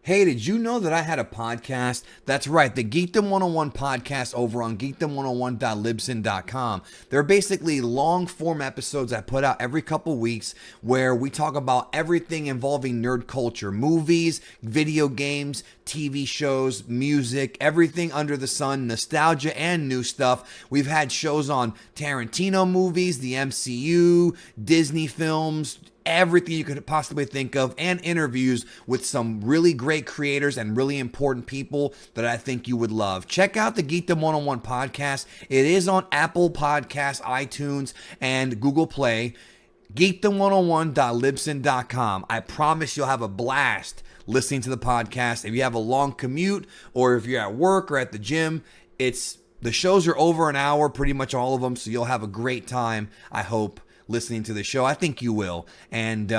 Hey, did you know that I had a podcast? That's right, the Geekdom 101 podcast over on geekdom101.libsyn.com. They're basically long form episodes I put out every couple weeks where we talk about everything involving nerd culture, movies, video games, TV shows, music, everything under the sun, nostalgia and new stuff. We've had shows on Tarantino movies, the MCU, Disney films, everything you could possibly think of, and interviews with some really great creators and really important people that I think you would love. Check out the Geekdom 101 podcast. It is on Apple Podcasts, iTunes, and Google Play. Geekdom101.libsyn.com. I promise you'll have a blast listening to the podcast. If you have a long commute or if you're at work or at the gym, the shows are over an hour, pretty much all of them, so you'll have a great time, I hope, listening to the show. I think you will. And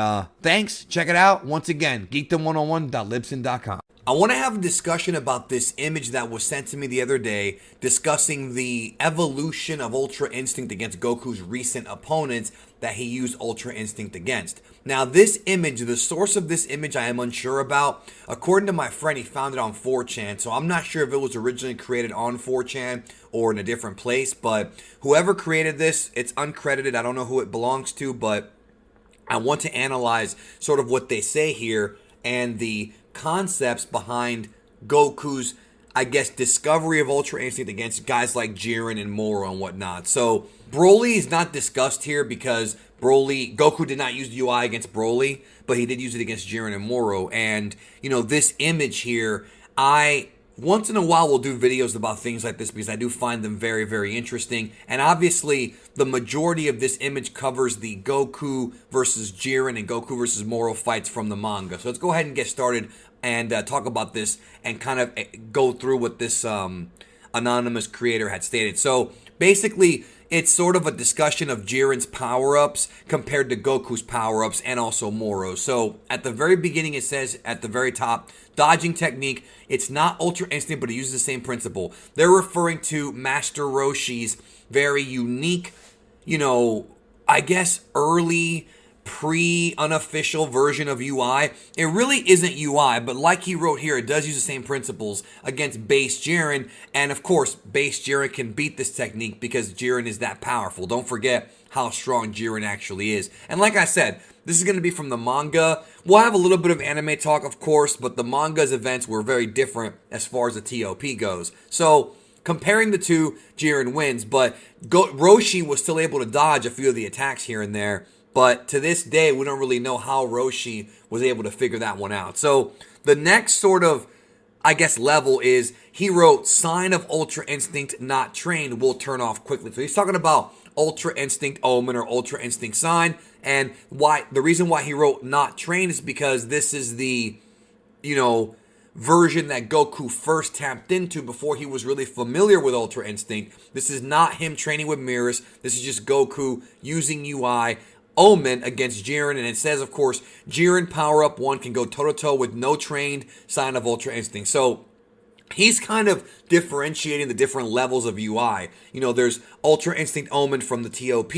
thanks. Check it out. Once again, geekdom101.libsyn.com. I want to have a discussion about this image that was sent to me the other day discussing the evolution of Ultra Instinct against Goku's recent opponents that he used Ultra Instinct against. Now, this image, the source of this image I am unsure about. According to my friend, he found it on 4chan, so I'm not sure if it was originally created on 4chan or in a different place, but whoever created this, it's uncredited. I don't know who it belongs to, but I want to analyze sort of what they say here and the concepts behind Goku's, I guess, discovery of Ultra Instinct against guys like Jiren and Moro and whatnot. So Broly is not discussed here because Goku did not use the UI against Broly, but he did use it against Jiren and Moro. And, this image here, once in a while will do videos about things like this because I do find them very, very interesting. And obviously, the majority of this image covers the Goku versus Jiren and Goku versus Moro fights from the manga. So let's go ahead and get started and talk about this and kind of go through what this anonymous creator had stated. So basically, it's sort of a discussion of Jiren's power-ups compared to Goku's power-ups and also Moro's. So at the very beginning, it says at the very top, dodging technique. It's not Ultra Instinct, but it uses the same principle. They're referring to Master Roshi's very unique, I guess early pre-unofficial version of UI. It really isn't UI, but like he wrote here, it does use the same principles against base Jiren. And of course, base Jiren can beat this technique because Jiren is that powerful. Don't forget how strong Jiren actually is. And like I said, this is going to be from the manga. We'll have a little bit of anime talk, of course, but the manga's events were very different as far as the TOP goes. So comparing the two, Jiren wins, but Roshi was still able to dodge a few of the attacks here and there. But to this day, we don't really know how Roshi was able to figure that one out. So the next sort of, I guess, level is he wrote, sign of Ultra Instinct not trained will turn off quickly. So he's talking about Ultra Instinct Omen or Ultra Instinct sign. And the reason why he wrote not trained is because this is the, version that Goku first tapped into before he was really familiar with Ultra Instinct. This is not him training with mirrors. This is just Goku using UI Omen against Jiren, and it says, of course, Jiren Power Up 1 can go toe-to-toe with no trained sign of Ultra Instinct. So he's kind of differentiating the different levels of UI. There's Ultra Instinct Omen from the TOP,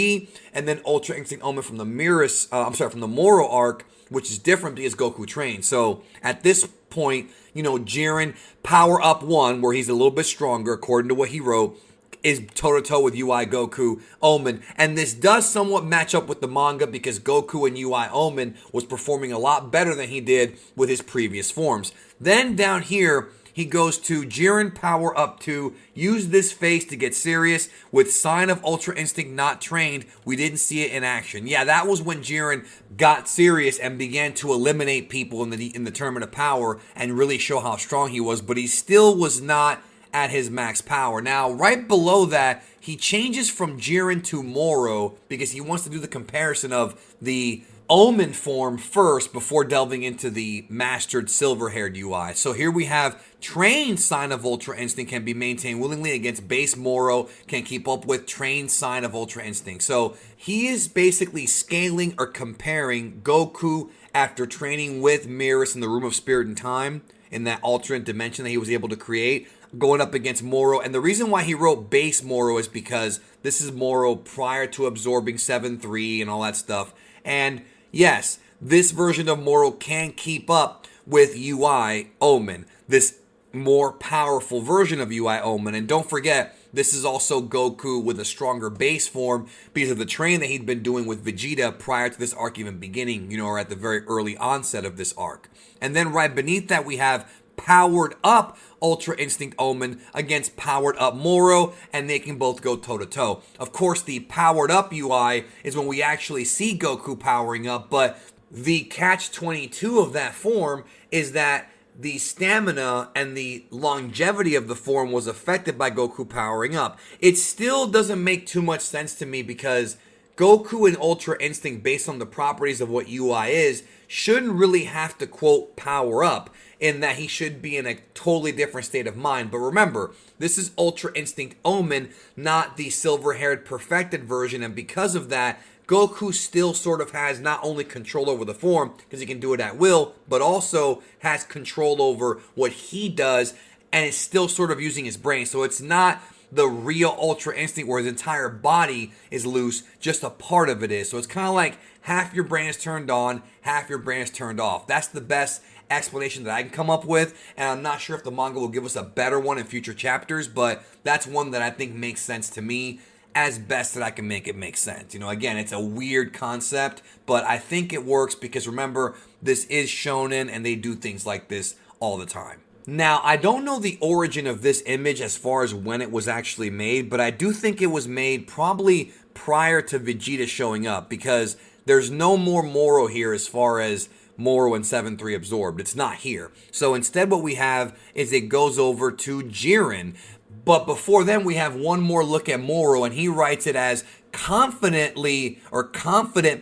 and then Ultra Instinct Omen from the from the Moro arc, which is different because Goku trained. So at this point, Jiren Power Up 1, where he's a little bit stronger, according to what he wrote, is toe-to-toe with UI Goku Omen. And this does somewhat match up with the manga because Goku and UI Omen was performing a lot better than he did with his previous forms. Then down here, he goes to Jiren Power Up 2, use this face to get serious with sign of Ultra Instinct not trained. We didn't see it in action. Yeah, that was when Jiren got serious and began to eliminate people in the Tournament of Power and really show how strong he was, but he still was not at his max power. Now, right below that, he changes from Jiren to Moro because he wants to do the comparison of the Omen form first before delving into the mastered silver-haired UI. So here we have trained sign of Ultra Instinct can be maintained willingly against base Moro, can keep up with trained sign of Ultra Instinct. So he is basically scaling or comparing Goku after training with Mirrors in the Room of Spirit and Time in that alternate dimension that he was able to create, going up against Moro. And the reason why he wrote base Moro is because this is Moro prior to absorbing 7-3 and all that stuff. And yes, this version of Moro can keep up with UI Omen, this more powerful version of UI Omen. And don't forget, this is also Goku with a stronger base form because of the training that he'd been doing with Vegeta prior to this arc even beginning, or at the very early onset of this arc. And then right beneath that, we have powered up Ultra Instinct Omen against powered up Moro, and they can both go toe to toe. Of course, the powered up UI is when we actually see Goku powering up, but the catch-22 of that form is that the stamina and the longevity of the form was affected by Goku powering up. It still doesn't make too much sense to me because Goku and Ultra Instinct, based on the properties of what UI is, shouldn't really have to, quote, power up, in that he should be in a totally different state of mind. But remember, this is Ultra Instinct Omen, not the silver-haired perfected version, and because of that, Goku still sort of has not only control over the form, because he can do it at will, but also has control over what he does, and is still sort of using his brain. So it's not the real Ultra Instinct where his entire body is loose, just a part of it is. So it's kind of like half your brain is turned on, half your brain is turned off. That's the best explanation that I can come up with, and I'm not sure if the manga will give us a better one in future chapters, but that's one that I think makes sense to me as best that I can make it make sense. Again, it's a weird concept, but I think it works because remember, this is shonen and they do things like this all the time. Now, I don't know the origin of this image as far as when it was actually made, but I do think it was made probably prior to Vegeta showing up because there's no more Moro here as far as Moro and 7-3 absorbed. It's not here. So instead what we have is it goes over to Jiren. But before then, we have one more look at Moro, and he writes it as confident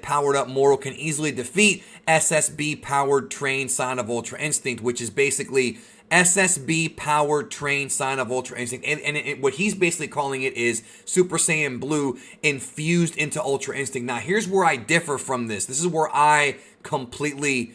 powered up Moro can easily defeat SSB powered trained Sign of Ultra Instinct, which is basically SSB powered trained Sign of Ultra Instinct. And what he's basically calling it is Super Saiyan Blue infused into Ultra Instinct. Now, here's where I differ from this. This is where I completely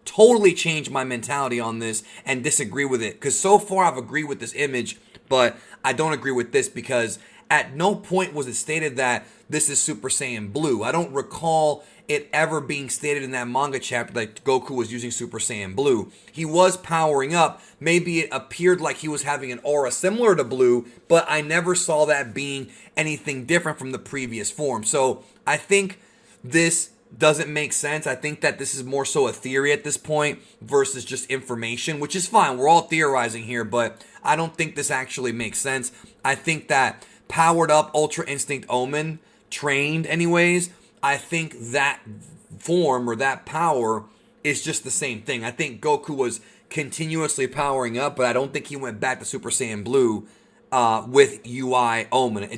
totally change my mentality on this and disagree with it. Because so far I've agreed with this image, but I don't agree with this because at no point was it stated that this is Super Saiyan Blue. I don't recall it ever being stated in that manga chapter that Goku was using Super Saiyan Blue. He was powering up. Maybe it appeared like he was having an aura similar to Blue, but I never saw that being anything different from the previous form. So I think this doesn't make sense. I think that this is more so a theory at this point versus just information, which is fine. We're all theorizing here, but I don't think this actually makes sense. I think that powered up Ultra Instinct Omen, trained anyways, I think that form or that power is just the same thing. I think Goku was continuously powering up, but I don't think he went back to Super Saiyan Blue with UI Omen.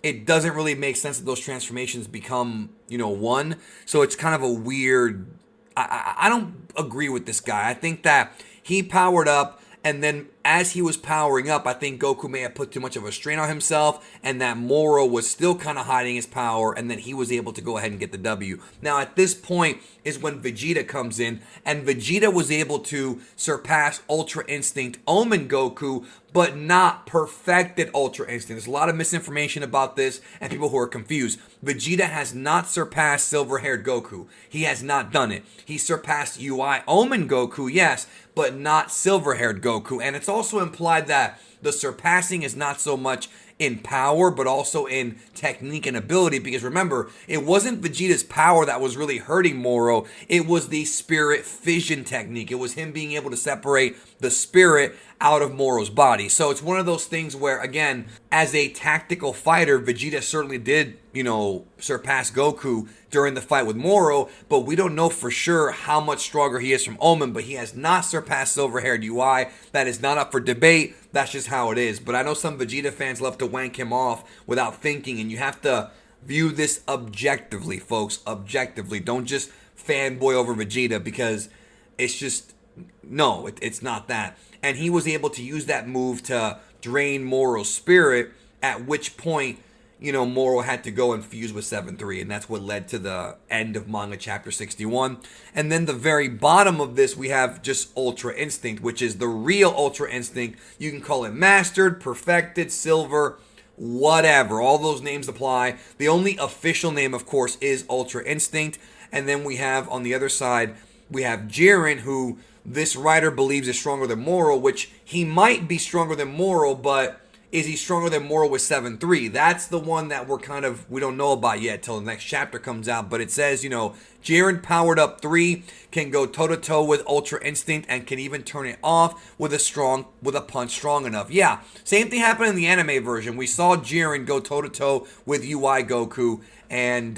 It doesn't really make sense that those transformations become, one. So it's kind of a weird, I don't agree with this guy. I think that he powered up, and then as he was powering up, I think Goku may have put too much of a strain on himself, and that Moro was still kind of hiding his power, and then he was able to go ahead and get the W. Now, at this point is when Vegeta comes in, and Vegeta was able to surpass Ultra Instinct Omen Goku, but not perfected Ultra Instinct. There's a lot of misinformation about this, and people who are confused. Vegeta has not surpassed silver-haired Goku. He has not done it. He surpassed UI Omen Goku, yes, but not silver-haired Goku, and it's also implied that the surpassing is not so much in power, but also in technique and ability, because remember, it wasn't Vegeta's power that was really hurting Moro, it was the spirit fission technique. It was him being able to separate the spirit out of Moro's body. So it's one of those things where, again, as a tactical fighter, Vegeta certainly did, surpass Goku during the fight with Moro, but we don't know for sure how much stronger he is from Omen, but he has not surpassed silver-haired UI. That is not up for debate. That's just how it is. But I know some Vegeta fans love to wank him off without thinking, and you have to view this objectively, folks. Objectively. Don't just fanboy over Vegeta, because it's just, no, it's not that. And he was able to use that move to drain Moro's spirit, at which point, Moro had to go and fuse with 7-3, and that's what led to the end of manga chapter 61. And then the very bottom of this, we have just Ultra Instinct, which is the real Ultra Instinct. You can call it Mastered, Perfected, Silver, whatever. All those names apply. The only official name, of course, is Ultra Instinct. And then we have, on the other side, we have Jiren, who this writer believes is stronger than Moro, which he might be stronger than Moro, but is he stronger than Moro with 7-3? That's the one that we don't know about yet till the next chapter comes out. But it says, Jiren powered up 3, can go toe-to-toe with Ultra Instinct, and can even turn it off with a punch strong enough. Yeah, same thing happened in the anime version. We saw Jiren go toe-to-toe with UI Goku, and,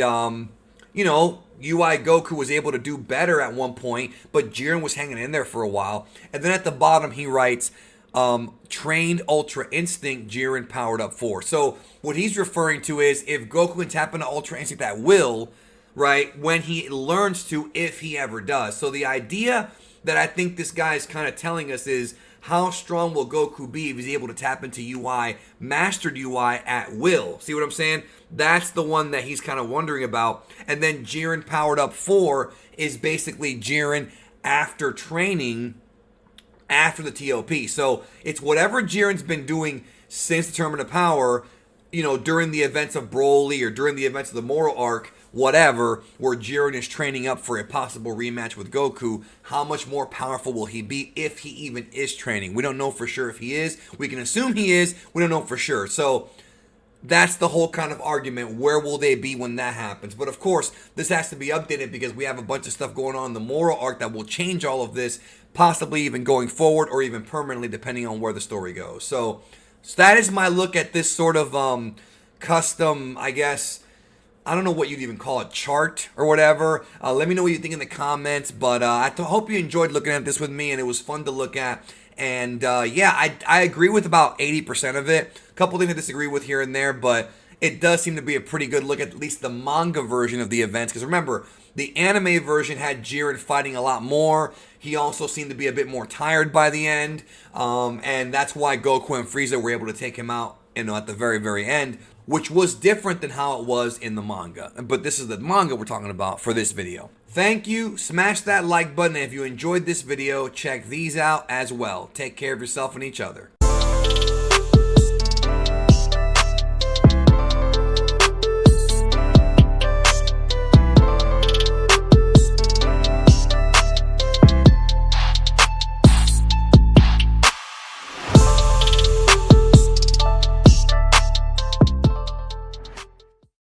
UI Goku was able to do better at one point, but Jiren was hanging in there for a while. And then at the bottom, he writes, trained Ultra Instinct, Jiren powered up 4. So what he's referring to is if Goku can tap into Ultra Instinct at will, right, when he learns to, if he ever does. So the idea that I think this guy is kind of telling us is, how strong will Goku be if he's able to tap into UI, mastered UI at will? See what I'm saying? That's the one that he's kind of wondering about. And then Jiren powered up 4 is basically Jiren after training after the TOP. So it's whatever Jiren's been doing since the Tournament of Power, during the events of Broly or during the events of the Moro arc, whatever, where Jiren is training up for a possible rematch with Goku. How much more powerful will he be if he even is training? We don't know for sure if he is. We can assume he is. We don't know for sure. So that's the whole kind of argument. Where will they be when that happens? But of course, this has to be updated because we have a bunch of stuff going on in the Moro arc that will change all of this, possibly even going forward or even permanently, depending on where the story goes. So that is my look at this sort of custom, I guess, I don't know what you'd even call it, chart or whatever. Let me know what you think in the comments. But I hope you enjoyed looking at this with me, and it was fun to look at. And yeah, I agree with about 80% of it. A couple things I disagree with here and there, but it does seem to be a pretty good look at least the manga version of the events. Because remember, the anime version had Jiren fighting a lot more. He also seemed to be a bit more tired by the end. And that's why Goku and Frieza were able to take him out, at the very, very end, which was different than how it was in the manga. But this is the manga we're talking about for this video. Thank you. Smash that like button. And if you enjoyed this video, check these out as well. Take care of yourself and each other.